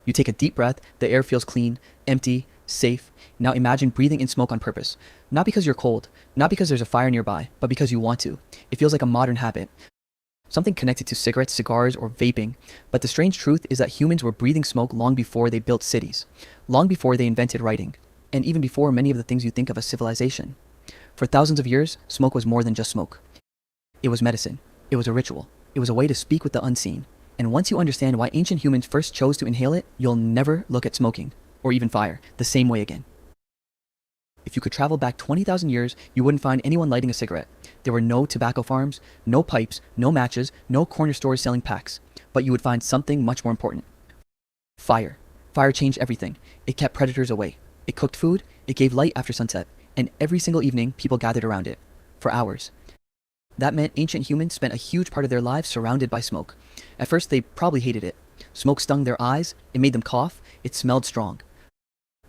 You take a deep breath, the air feels clean, empty, safe. Now imagine breathing in smoke on purpose. Not because you're cold, not because there's a fire nearby, but because you want to. It feels like a modern habit. Something connected to cigarettes, cigars, or vaping. But the strange truth is that humans were breathing smoke long before they built cities, long before they invented writing, and even before many of the things you think of as civilization. For thousands of years, smoke was more than just smoke. It was medicine. It was a ritual. It was a way to speak with the unseen. And once you understand why ancient humans first chose to inhale it, you'll never look at smoking, or even fire, the same way again. If you could travel back 20,000 years, you wouldn't find anyone lighting a cigarette. There were no tobacco farms, no pipes, no matches, no corner stores selling packs. But you would find something much more important. Fire. Fire changed everything. It kept predators away. It cooked food, it gave light after sunset, and every single evening people gathered around it. For hours. That meant ancient humans spent a huge part of their lives surrounded by smoke. At first they probably hated it. Smoke stung their eyes, it made them cough, it smelled strong.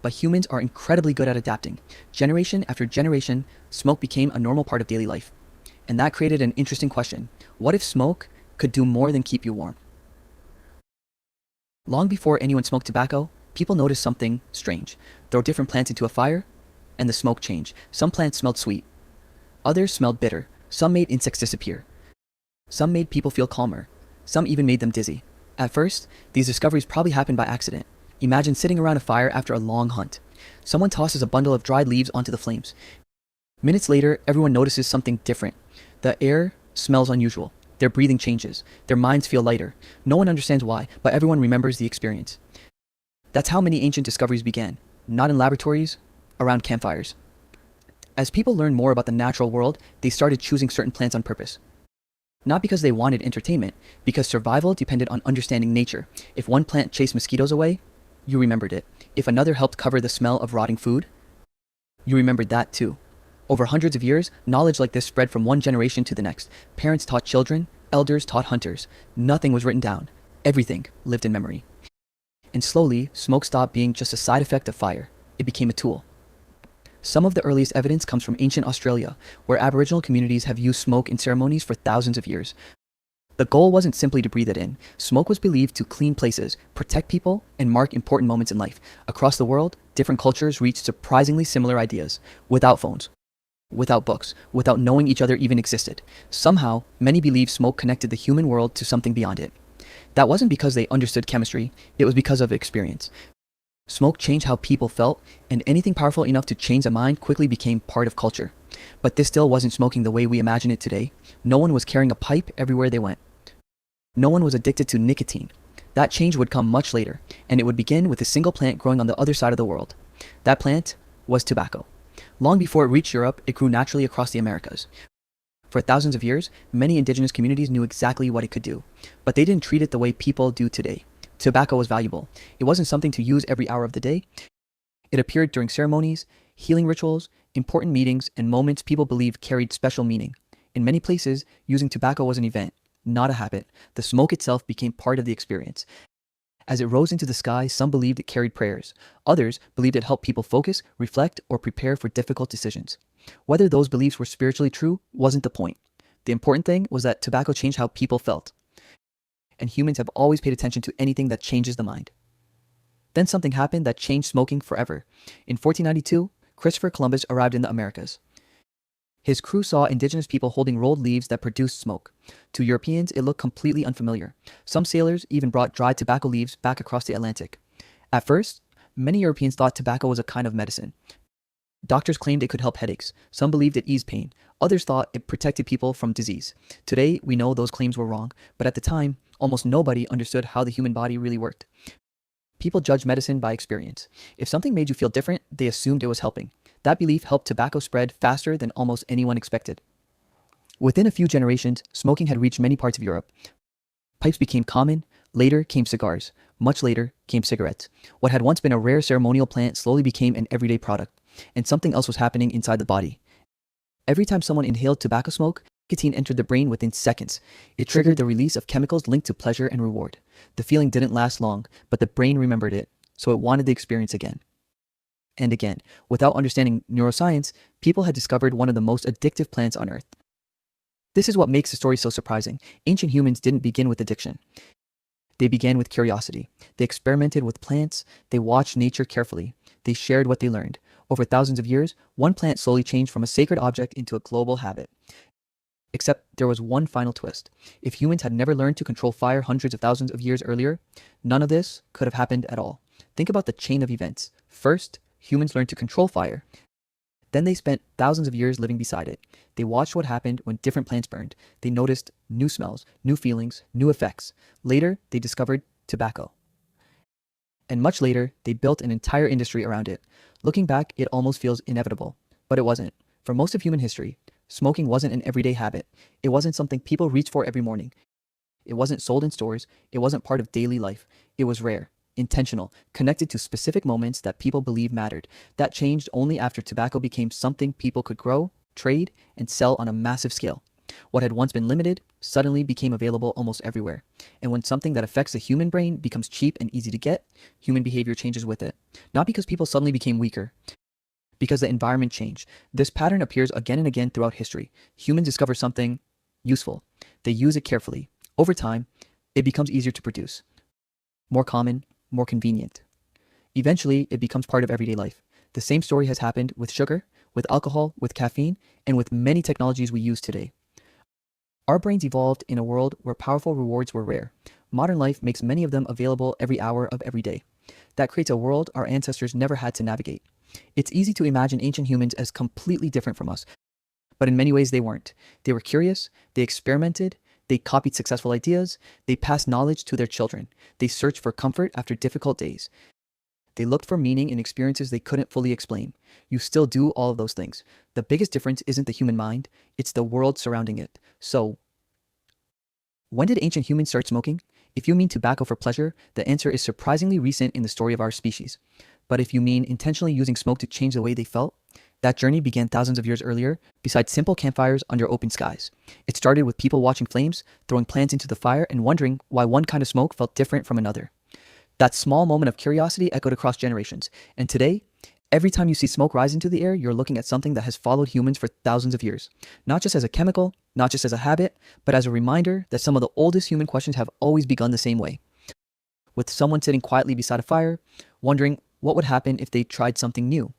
But humans are incredibly good at adapting. Generation after generation, smoke became a normal part of daily life. And that created an interesting question. What if smoke could do more than keep you warm? Long before anyone smoked tobacco, people noticed something strange. Throw different plants into a fire, and the smoke changed. Some plants smelled sweet. Others smelled bitter. Some made insects disappear. Some made people feel calmer. Some even made them dizzy. At first, these discoveries probably happened by accident. Imagine sitting around a fire after a long hunt. Someone tosses a bundle of dried leaves onto the flames. Minutes later, everyone notices something different. The air smells unusual. Their breathing changes. Their minds feel lighter. No one understands why, but everyone remembers the experience. That's how many ancient discoveries began. Not in laboratories, around campfires. As people learned more about the natural world, they started choosing certain plants on purpose. Not because they wanted entertainment, because survival depended on understanding nature. If one plant chased mosquitoes away, you remembered it. If another helped cover the smell of rotting food, you remembered that too. Over hundreds of years, knowledge like this spread from one generation to the next. Parents taught children, elders taught hunters. Nothing was written down. Everything lived in memory. And slowly, smoke stopped being just a side effect of fire. It became a tool. Some of the earliest evidence comes from ancient Australia, where Aboriginal communities have used smoke in ceremonies for thousands of years. The goal wasn't simply to breathe it in. Smoke was believed to clean places, protect people, and mark important moments in life. Across the world, different cultures reached surprisingly similar ideas, without phones, without books, without knowing each other even existed. Somehow, many believed smoke connected the human world to something beyond it. That wasn't because they understood chemistry, it was because of experience. Smoke changed how people felt, and anything powerful enough to change a mind quickly became part of culture. But this still wasn't smoking the way we imagine it today. No one was carrying a pipe everywhere they went. No one was addicted to nicotine. That change would come much later, and it would begin with a single plant growing on the other side of the world. That plant was tobacco. Long before it reached Europe, it grew naturally across the Americas. For thousands of years, many indigenous communities knew exactly what it could do, but they didn't treat it the way people do today. Tobacco was valuable. It wasn't something to use every hour of the day. It appeared during ceremonies, healing rituals, important meetings, and moments people believed carried special meaning. In many places, using tobacco was an event, not a habit. The smoke itself became part of the experience. As it rose into the sky, some believed it carried prayers. Others believed it helped people focus, reflect, or prepare for difficult decisions. Whether those beliefs were spiritually true wasn't the point. The important thing was that tobacco changed how people felt. And humans have always paid attention to anything that changes the mind. Then something happened that changed smoking forever. In 1492, Christopher Columbus arrived in the Americas. His crew saw indigenous people holding rolled leaves that produced smoke. To Europeans, it looked completely unfamiliar. Some sailors even brought dried tobacco leaves back across the Atlantic. At first, many Europeans thought tobacco was a kind of medicine. Doctors claimed it could help headaches. Some believed it eased pain. Others thought it protected people from disease. Today, we know those claims were wrong, but at the time, almost nobody understood how the human body really worked. People judged medicine by experience. If something made you feel different, they assumed it was helping. That belief helped tobacco spread faster than almost anyone expected. Within a few generations, smoking had reached many parts of Europe. Pipes became common. Later came cigars. Much later came cigarettes. What had once been a rare ceremonial plant slowly became an everyday product. And something else was happening inside the body. Every time someone inhaled tobacco smoke, nicotine entered the brain within seconds. It triggered the release of chemicals linked to pleasure and reward. The feeling didn't last long, but the brain remembered it, so it wanted the experience again. And again, without understanding neuroscience, people had discovered one of the most addictive plants on Earth. This is what makes the story so surprising. Ancient humans didn't begin with addiction. They began with curiosity. They experimented with plants. They watched nature carefully. They shared what they learned. Over thousands of years, one plant slowly changed from a sacred object into a global habit. Except there was one final twist. If humans had never learned to control fire hundreds of thousands of years earlier, none of this could have happened at all. Think about the chain of events. First, humans learned to control fire. Then they spent thousands of years living beside it. They watched what happened when different plants burned. They noticed new smells, new feelings, new effects. Later, they discovered tobacco. And much later, they built an entire industry around it. Looking back, it almost feels inevitable. But it wasn't. For most of human history, smoking wasn't an everyday habit. It wasn't something people reached for every morning. It wasn't sold in stores. It wasn't part of daily life. It was rare, intentional, connected to specific moments that people believed mattered. That changed only after tobacco became something people could grow, trade, and sell on a massive scale. What had once been limited suddenly became available almost everywhere. And when something that affects the human brain becomes cheap and easy to get, human behavior changes with it. Not because people suddenly became weaker, because the environment changed. This pattern appears again and again throughout history. Humans discover something useful. They use it carefully. Over time, it becomes easier to produce, more common, more convenient. Eventually, it becomes part of everyday life. The same story has happened with sugar, with alcohol, with caffeine, and with many technologies we use today. Our brains evolved in a world where powerful rewards were rare. Modern life makes many of them available every hour of every day. That creates a world our ancestors never had to navigate. It's easy to imagine ancient humans as completely different from us, but in many ways they weren't. They were curious, they experimented, they copied successful ideas, they passed knowledge to their children, they searched for comfort after difficult days. They looked for meaning in experiences they couldn't fully explain. You still do all of those things. The biggest difference isn't the human mind, it's the world surrounding it. So, when did ancient humans start smoking? If you mean tobacco for pleasure, the answer is surprisingly recent in the story of our species. But if you mean intentionally using smoke to change the way they felt, that journey began thousands of years earlier, beside simple campfires under open skies. It started with people watching flames, throwing plants into the fire, and wondering why one kind of smoke felt different from another. That small moment of curiosity echoed across generations. And today, every time you see smoke rise into the air, you're looking at something that has followed humans for thousands of years. Not just as a chemical, not just as a habit, but as a reminder that some of the oldest human questions have always begun the same way. With someone sitting quietly beside a fire, wondering what would happen if they tried something new.